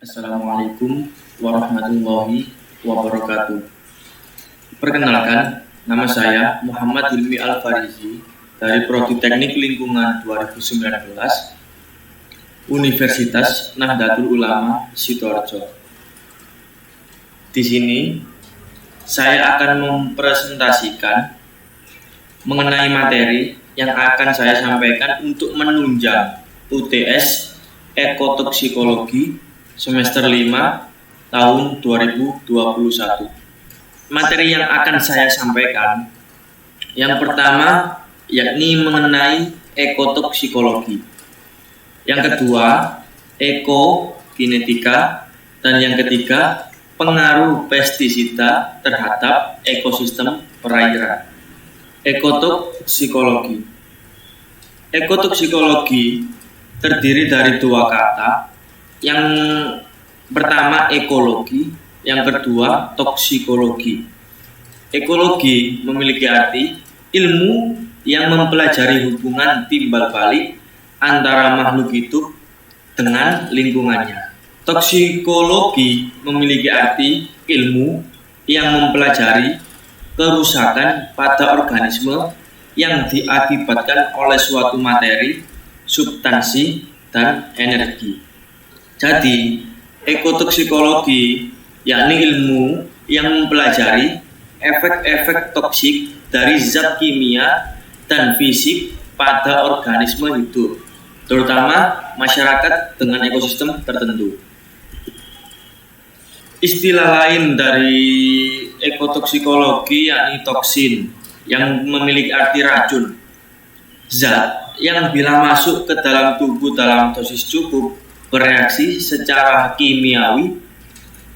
Assalamualaikum warahmatullahi wabarakatuh. Perkenalkan, nama saya Muhammad Hilmi Al-Farizi dari Prodi Teknik Lingkungan 2019 Universitas Nahdlatul Ulama Sidoarjo. Di sini saya akan mempresentasikan mengenai materi yang akan saya sampaikan untuk menunjang UTS Ekotoksikologi semester 5 tahun 2021. Materi yang akan saya sampaikan yang pertama yakni mengenai ekotoksikologi. Yang kedua, ekokinetika, dan yang ketiga, pengaruh pestisida terhadap ekosistem perairan. Ekotoksikologi. Ekotoksikologi terdiri dari dua kata. Yang pertama ekologi, yang kedua toksikologi. Ekologi memiliki arti ilmu yang mempelajari hubungan timbal balik antara makhluk hidup dengan lingkungannya. Toksikologi memiliki arti ilmu yang mempelajari kerusakan pada organisme yang diakibatkan oleh suatu materi, substansi, dan energi. Jadi, ekotoksikologi yakni ilmu yang mempelajari efek-efek toksik dari zat kimia dan fisik pada organisme hidup, terutama masyarakat dengan ekosistem tertentu. Istilah lain dari ekotoksikologi yakni toksin yang memiliki arti racun. Zat yang bila masuk ke dalam tubuh dalam dosis cukup bereaksi secara kimiawi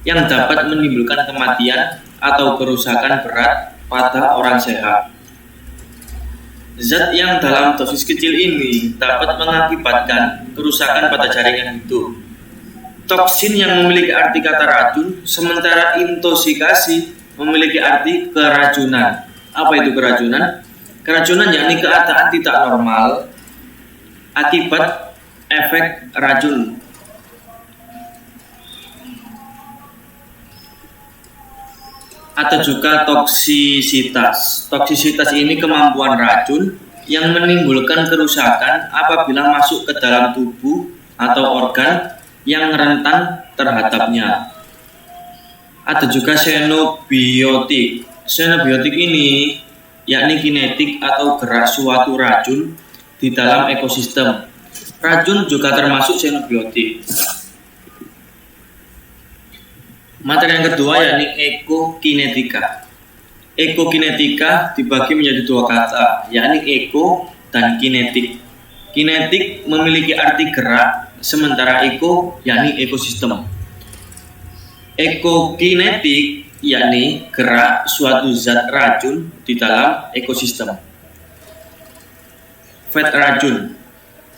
yang dapat menimbulkan kematian atau kerusakan berat pada orang sehat. Zat yang dalam dosis kecil ini dapat mengakibatkan kerusakan pada jaringan hidup. Toksin yang memiliki arti kata racun, sementara intoxikasi memiliki arti keracunan. Apa itu keracunan? Keracunan yakni keadaan tidak normal akibat efek racun. Atau juga toksisitas. Toksisitas ini kemampuan racun yang menimbulkan kerusakan apabila masuk ke dalam tubuh atau organ yang rentan terhadapnya. Ada juga xenobiotik. Xenobiotik ini yakni kinetik atau gerak suatu racun di dalam ekosistem. Racun juga termasuk xenobiotik. Materi yang kedua yakni ekokinetika. Ekokinetika dibagi menjadi dua kata, yakni eko dan kinetik. Kinetik memiliki arti gerak, sementara eko yakni ekosistem. Ekokinetik yakni gerak suatu zat racun di dalam ekosistem. Fat racun.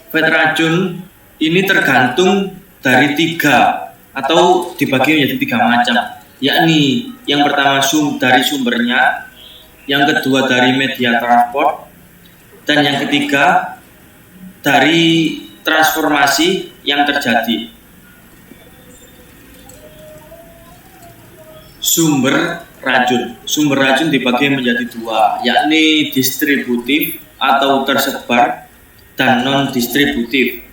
Fat racun ini tergantung dari tiga atau dibagi menjadi tiga macam, yakni yang pertama dari sumbernya, yang kedua dari media transport, dan yang ketiga dari transformasi yang terjadi. Sumber racun dibagi menjadi dua, yakni distributif atau tersebar dan non-distributif.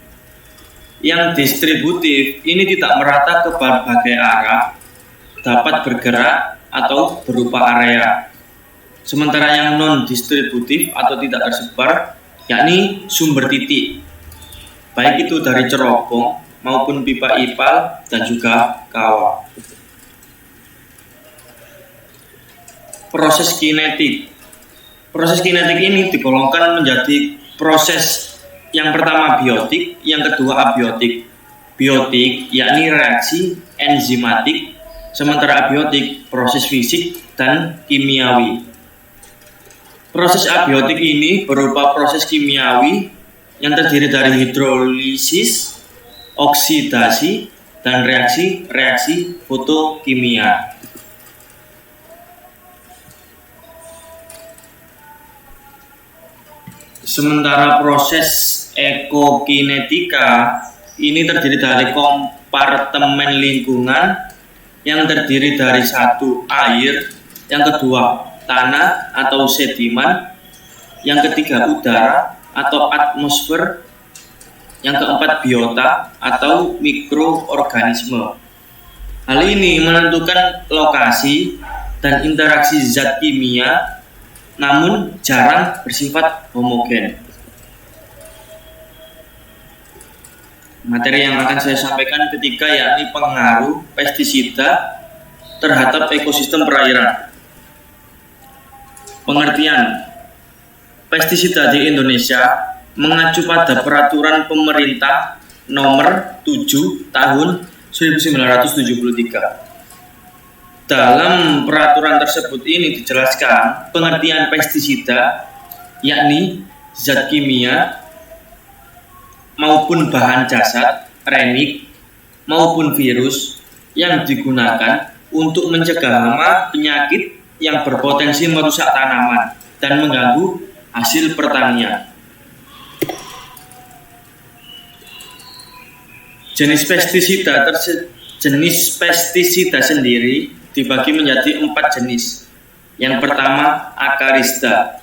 Yang distributif ini tidak merata ke berbagai arah, dapat bergerak atau berupa area. Sementara yang non-distributif atau tidak tersebar, yakni sumber titik, baik itu dari cerobong maupun pipa ipal dan juga kawah. Proses kinetik. Proses kinetik ini digolongkan menjadi proses yang pertama biotik, yang kedua abiotik. Biotik yakni reaksi enzimatik, sementara abiotik proses fisik dan kimiawi. Proses abiotik ini berupa proses kimiawi yang terdiri dari hidrolisis, oksidasi, dan reaksi fotokimia. Sementara proses ekokinetika ini terdiri dari kompartemen lingkungan yang terdiri dari satu air, yang kedua tanah atau sedimen, yang ketiga udara atau atmosfer, yang keempat biota atau mikroorganisme. Hal ini menentukan lokasi dan interaksi zat kimia, namun jarang bersifat homogen. Materi yang akan saya sampaikan ketiga yakni pengaruh pestisida terhadap ekosistem perairan. Pengertian pestisida di Indonesia mengacu pada peraturan pemerintah nomor 7 tahun 1973. Dalam peraturan tersebut ini dijelaskan pengertian pestisida yakni zat kimia maupun bahan jasad, remik, maupun virus yang digunakan untuk mencegah hama penyakit yang berpotensi merusak tanaman dan mengganggu hasil pertanian. Jenis pestisida sendiri dibagi menjadi 4 jenis. Yang pertama, Acarista.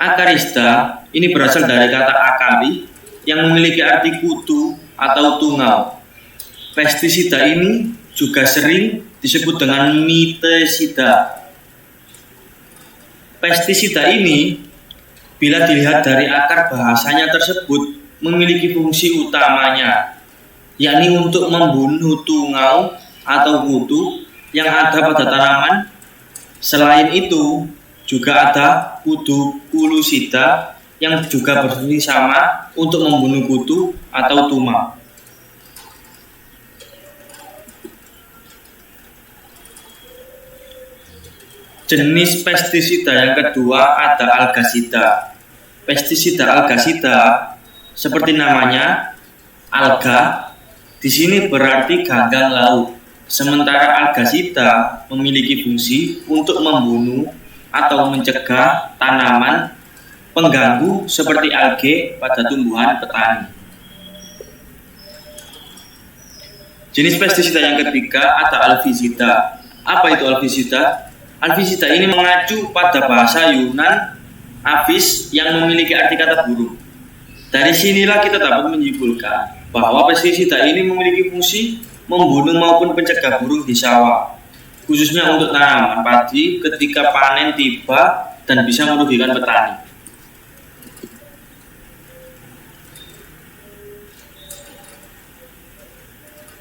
Acarista ini berasal dari kata akari yang memiliki arti kutu atau tungau. Pestisida ini juga sering disebut dengan mitisida. Pestisida ini bila dilihat dari akar bahasanya tersebut memiliki fungsi utamanya, yakni untuk membunuh tungau atau kutu yang ada pada tanaman. Selain itu, juga ada kudukulusida yang juga berfungsi sama untuk membunuh kutu atau tuma. Jenis pestisida yang kedua ada algasida. Pestisida algasida seperti namanya, alga di sini berarti ganggang laut. Sementara algasida memiliki fungsi untuk membunuh atau mencegah tanaman pengganggu seperti alge pada tumbuhan petani. Jenis pestisida yang ketiga ada algisida. Apa itu algisida? Algisida ini mengacu pada bahasa Yunan avis yang memiliki arti kata burung. Dari sinilah kita dapat menyimpulkan bahwa pestisida ini memiliki fungsi membunuh maupun mencegah burung di sawah, khususnya untuk tanaman padi ketika panen tiba dan bisa merugikan petani.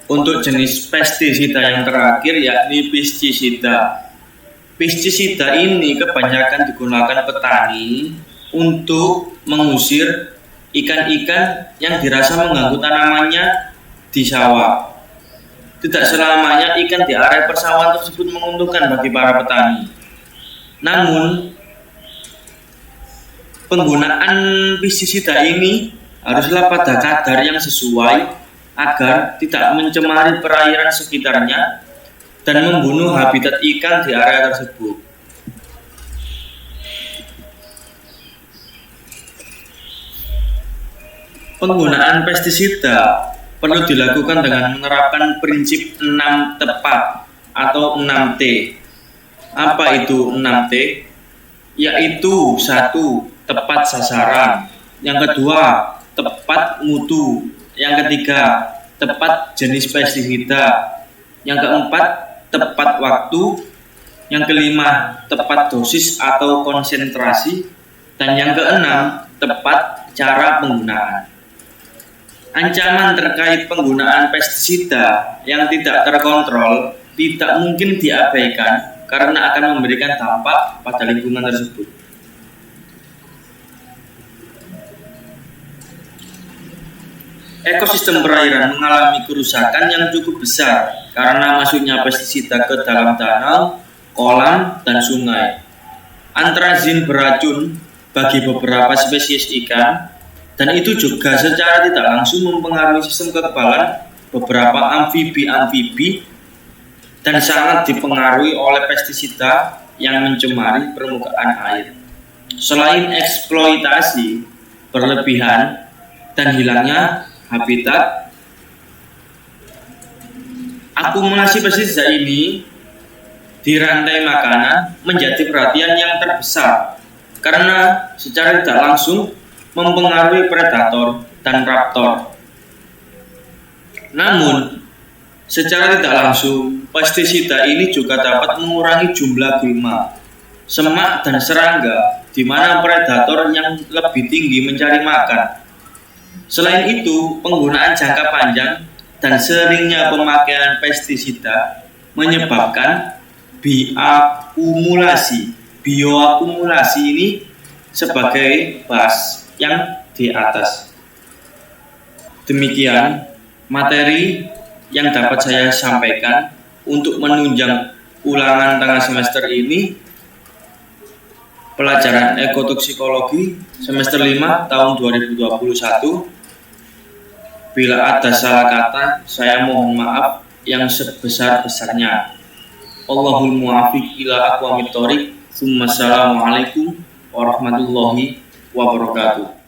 Untuk jenis pestisida yang terakhir yakni pestisida. Pestisida ini kebanyakan digunakan petani untuk mengusir ikan-ikan yang dirasa mengganggu tanamannya di sawah. Tidak selamanya ikan di area persawahan tersebut menguntungkan bagi para petani. Namun, penggunaan pestisida ini haruslah pada kadar yang sesuai agar tidak mencemari perairan sekitarnya dan membunuh habitat ikan di area tersebut. Penggunaan pestisida perlu dilakukan dengan menerapkan prinsip 6 tepat atau 6T. Apa itu 6T? Yaitu 1. Tepat sasaran. Yang kedua, tepat mutu. Yang ketiga, tepat jenis pestisida. Yang keempat, tepat waktu. Yang kelima, tepat dosis atau konsentrasi. Dan yang keenam, tepat cara penggunaan. Ancaman terkait penggunaan pestisida yang tidak terkontrol tidak mungkin diabaikan karena akan memberikan dampak pada lingkungan tersebut. Ekosistem perairan mengalami kerusakan yang cukup besar karena masuknya pestisida ke dalam danau, kolam, dan sungai. Antrazin beracun bagi beberapa spesies ikan, dan itu juga secara tidak langsung mempengaruhi sistem kekebalan beberapa amfibi-amfibi dan sangat dipengaruhi oleh pestisida yang mencemari permukaan air. Selain eksploitasi berlebihan dan hilangnya habitat, Akumulasi pestisida ini di rantai makanan menjadi perhatian yang terbesar karena secara tidak langsung mempengaruhi predator dan raptor. Namun, secara tidak langsung, pestisida ini juga dapat mengurangi jumlah gulma, semak, dan serangga, di mana predator yang lebih tinggi mencari makan. Selain itu, penggunaan jangka panjang dan seringnya pemakaian pestisida menyebabkan bioakumulasi. Bioakumulasi ini sebagai bahas yang di atas. Demikian materi yang dapat saya sampaikan untuk menunjang ulangan tengah semester ini, pelajaran ekotoksikologi semester 5 tahun 2021. Bila ada salah kata, saya mohon maaf yang sebesar-besarnya. Allahul muwaffiq ila aqwamit thoriq. Assalamualaikum warahmatullahi wabarakatuh.